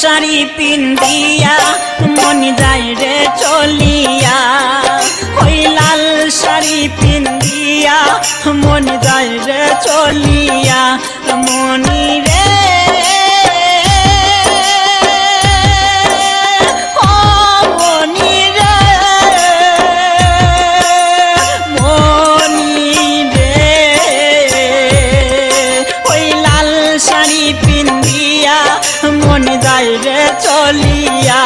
শাড়ি পিন্দিয়া মন যায় রে চলিয়া ওই লাল শাড়ি পিন্দিয়া মন যায় রে চলিয়া মনি রে চলিয়া